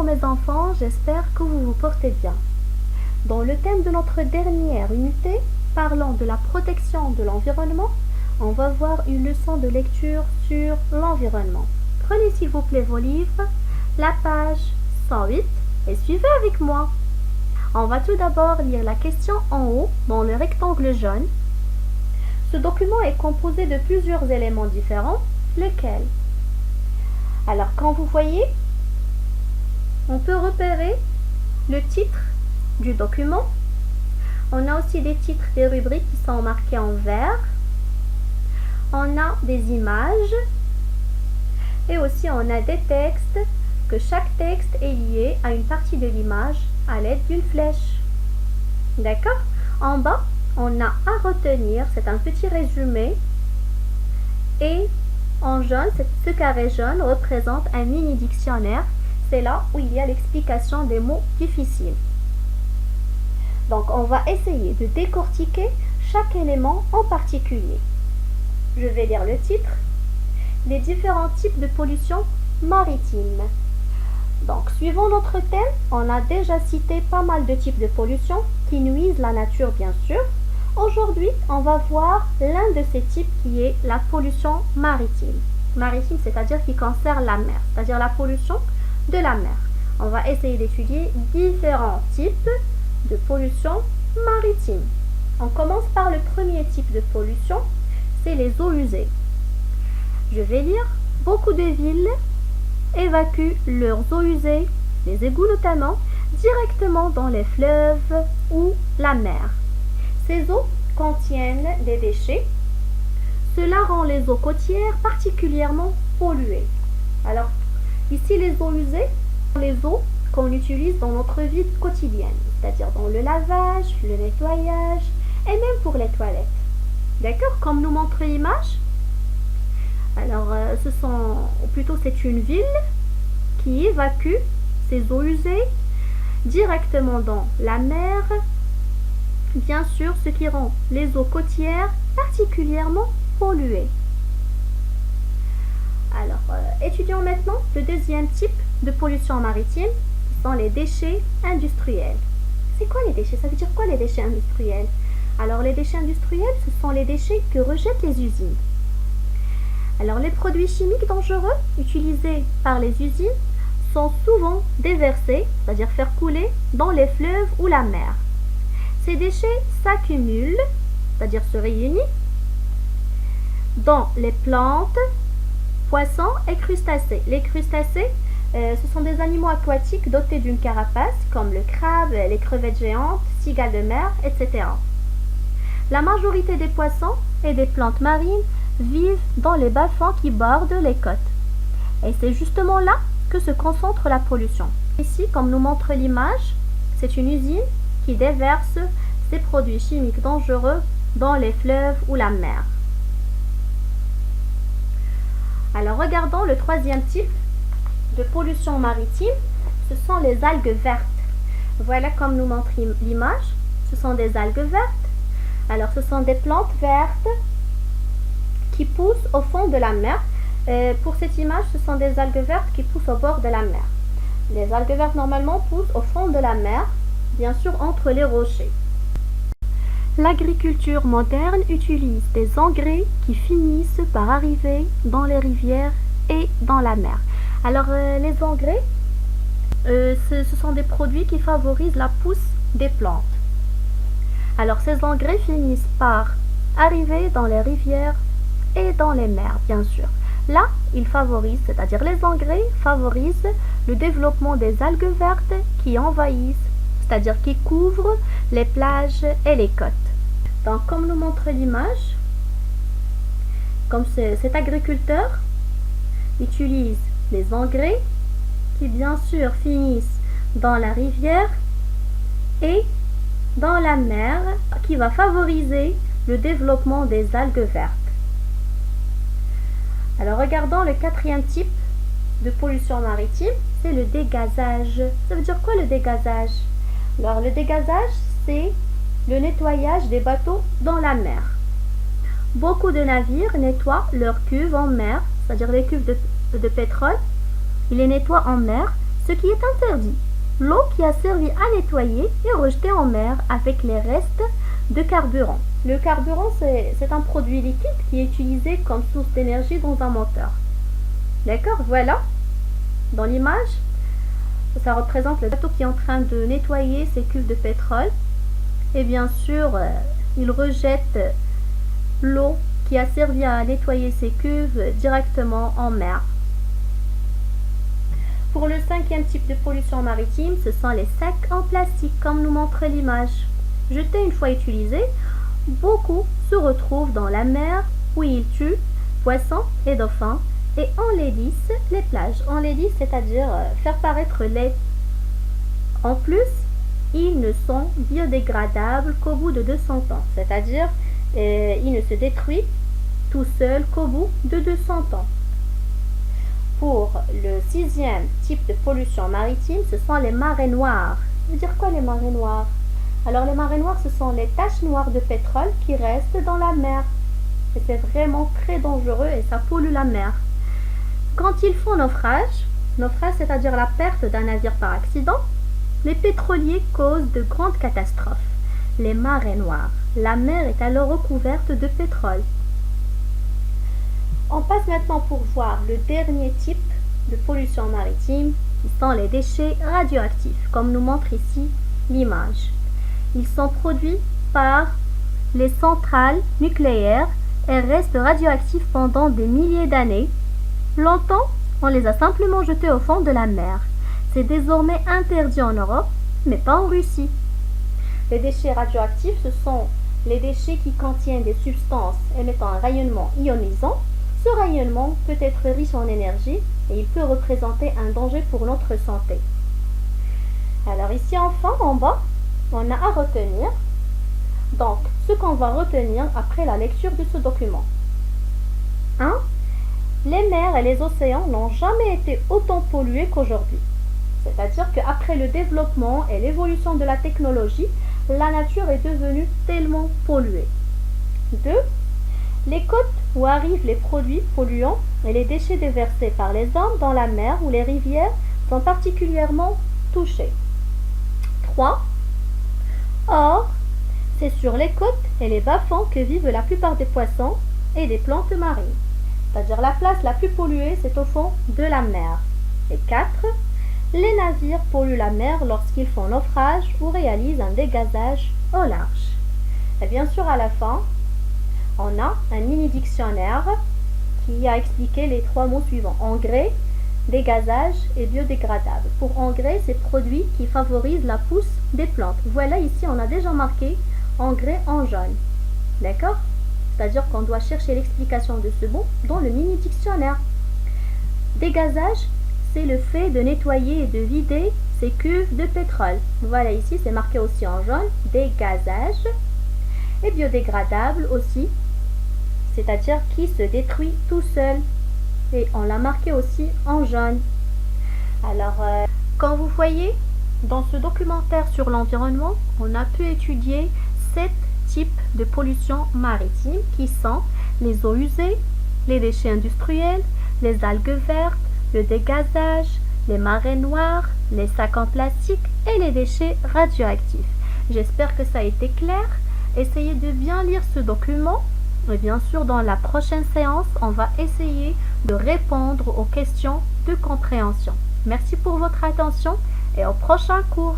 Bonjour mes enfants, j'espère que vous vous portez bien. Dans le thème de notre dernière unité, parlant de la protection de l'environnement, on va voir une leçon de lecture sur l'environnement. Prenez s'il vous plaît vos livres, la page 108 et suivez avec moi. On va tout d'abord lire la question en haut dans le rectangle jaune. Ce document est composé de plusieurs éléments différents, lesquels? Alors quand vous voyez, on peut repérer le titre du document. On a aussi des titres des rubriques qui sont marqués en vert. On a des images et aussi on a des textes, que chaque texte est lié à une partie de l'image à l'aide d'une flèche. D'accord? En bas, on a à retenir, c'est un petit résumé, et en jaune, ce carré jaune représente un mini dictionnaire. C'est là où il y a l'explication des mots difficiles. Donc, on va essayer de décortiquer chaque élément en particulier. Je vais lire le titre. Les différents types de pollution maritime. Donc, suivant notre thème, on a déjà cité pas mal de types de pollution qui nuisent la nature, bien sûr. Aujourd'hui, on va voir l'un de ces types qui est la pollution maritime. Maritime, c'est-à-dire qui concerne la mer, c'est-à-dire la pollution de la mer. On va essayer d'étudier différents types de pollution maritime. On commence par le premier type de pollution, c'est les eaux usées. Je vais lire. Beaucoup de villes évacuent leurs eaux usées, les égouts notamment, directement dans les fleuves ou la mer. Ces eaux contiennent des déchets. Cela rend les eaux côtières particulièrement polluées. Alors, ici, les eaux usées sont les eaux qu'on utilise dans notre vie quotidienne, c'est-à-dire dans le lavage, le nettoyage et même pour les toilettes. D'accord? Comme nous montre l'image. Alors, c'est une ville qui évacue ses eaux usées directement dans la mer, bien sûr, ce qui rend les eaux côtières particulièrement polluées. Alors, étudions maintenant le deuxième type de pollution maritime, qui sont les déchets industriels. C'est quoi les déchets? Ça veut dire quoi les déchets industriels? Alors, les déchets industriels, ce sont les déchets que rejettent les usines. Alors, les produits chimiques dangereux utilisés par les usines sont souvent déversés, c'est-à-dire faire couler dans les fleuves ou la mer. Ces déchets s'accumulent, c'est-à-dire se réunissent, dans les plantes, poissons et crustacés. Les crustacés, ce sont des animaux aquatiques dotés d'une carapace, comme le crabe, les crevettes géantes, cigales de mer, etc. La majorité des poissons et des plantes marines vivent dans les bas-fonds qui bordent les côtes. Et c'est justement là que se concentre la pollution. Ici, comme nous montre l'image, c'est une usine qui déverse ces produits chimiques dangereux dans les fleuves ou la mer. Alors, regardons le troisième type de pollution maritime, ce sont les algues vertes. Voilà comme nous montre l'image, ce sont des algues vertes. Alors, ce sont des plantes vertes qui poussent au fond de la mer. Pour cette image, ce sont des algues vertes qui poussent au bord de la mer. Les algues vertes, normalement, poussent au fond de la mer, bien sûr, entre les rochers. L'agriculture moderne utilise des engrais qui finissent par arriver dans les rivières et dans la mer. Alors, les engrais, ce sont des produits qui favorisent la pousse des plantes. Alors, ces engrais finissent par arriver dans les rivières et dans les mers, bien sûr. Là, ils favorisent, c'est-à-dire les engrais favorisent le développement des algues vertes qui envahissent, c'est-à-dire qui couvrent les plages et les côtes. Donc, comme nous montre l'image, comme cet agriculteur utilise les engrais qui, bien sûr, finissent dans la rivière et dans la mer, qui va favoriser le développement des algues vertes. Alors, regardons le quatrième type de pollution maritime, c'est le dégazage. Ça veut dire quoi le dégazage? Alors, le dégazage, c'est le nettoyage des bateaux dans la mer. Beaucoup de navires nettoient leurs cuves en mer, c'est-à-dire les cuves de pétrole. Ils les nettoient en mer. ce qui est interdit. L'eau qui a servi à nettoyer est rejetée en mer avec les restes de carburant. Le carburant, c'est un produit liquide qui est utilisé comme source d'énergie dans un moteur. D'accord, voilà. Dans l'image, ça représente le bateau qui est en train de nettoyer ses cuves de pétrole. Et bien sûr, il rejette l'eau qui a servi à nettoyer ses cuves directement en mer. Pour le cinquième type de pollution maritime, ce sont les sacs en plastique, comme nous montre l'image. Jetés une fois utilisés, beaucoup se retrouvent dans la mer où ils tuent poissons et dauphins et enlaidissent les plages. Enlaidissent, c'est-à-dire faire paraître laid. En plus, ils ne sont biodégradables qu'au bout de 200 ans, c'est-à-dire ils ne se détruisent tout seuls qu'au bout de 200 ans. Pour le sixième type de pollution maritime, ce sont les marées noires. Ça veut dire quoi les marées noires? Alors les marées noires, ce sont les taches noires de pétrole qui restent dans la mer. Et c'est vraiment très dangereux et ça pollue la mer. Quand ils font naufrage, c'est-à-dire la perte d'un navire par accident, les pétroliers causent de grandes catastrophes. Les marées noires. La mer est alors recouverte de pétrole. On passe maintenant pour voir le dernier type de pollution maritime, qui sont les déchets radioactifs, comme nous montre ici l'image. Ils sont produits par les centrales nucléaires et restent radioactifs pendant des milliers d'années. Longtemps, on les a simplement jetés au fond de la mer. C'est désormais interdit en Europe, mais pas en Russie. Les déchets radioactifs, ce sont les déchets qui contiennent des substances émettant un rayonnement ionisant. Ce rayonnement peut être riche en énergie et il peut représenter un danger pour notre santé. Alors ici enfin, en bas, on a à retenir donc ce qu'on va retenir après la lecture de ce document. 1. Les mers et les océans n'ont jamais été autant pollués qu'aujourd'hui. C'est-à-dire qu'après le développement et l'évolution de la technologie, la nature est devenue tellement polluée. 2. Les côtes où arrivent les produits polluants et les déchets déversés par les hommes dans la mer ou les rivières sont particulièrement touchés. 3. Or, c'est sur les côtes et les bas-fonds que vivent la plupart des poissons et des plantes marines. C'est-à-dire la place la plus polluée, c'est au fond de la mer. Et 4. Les navires polluent la mer lorsqu'ils font naufrage ou réalisent un dégazage au large. Et bien sûr, à la fin, on a un mini-dictionnaire qui a expliqué les 3 mots suivants. Engrais, dégazage et biodégradable. Pour engrais, c'est produits qui favorisent la pousse des plantes. Voilà, ici, on a déjà marqué engrais en jaune. D'accord? C'est-à-dire qu'on doit chercher l'explication de ce mot dans le mini-dictionnaire. Dégazage, c'est le fait de nettoyer et de vider ces cuves de pétrole. Voilà, ici, c'est marqué aussi en jaune, dégazage. Et biodégradable aussi, c'est-à-dire qui se détruit tout seul. Et on l'a marqué aussi en jaune. Alors, quand vous voyez, dans ce documentaire sur l'environnement, on a pu étudier 7 types de pollution maritime qui sont les eaux usées, les déchets industriels, les algues vertes, le dégazage, les marées noires, les sacs en plastique et les déchets radioactifs. J'espère que ça a été clair. Essayez de bien lire ce document et bien sûr dans la prochaine séance, on va essayer de répondre aux questions de compréhension. Merci pour votre attention et au prochain cours.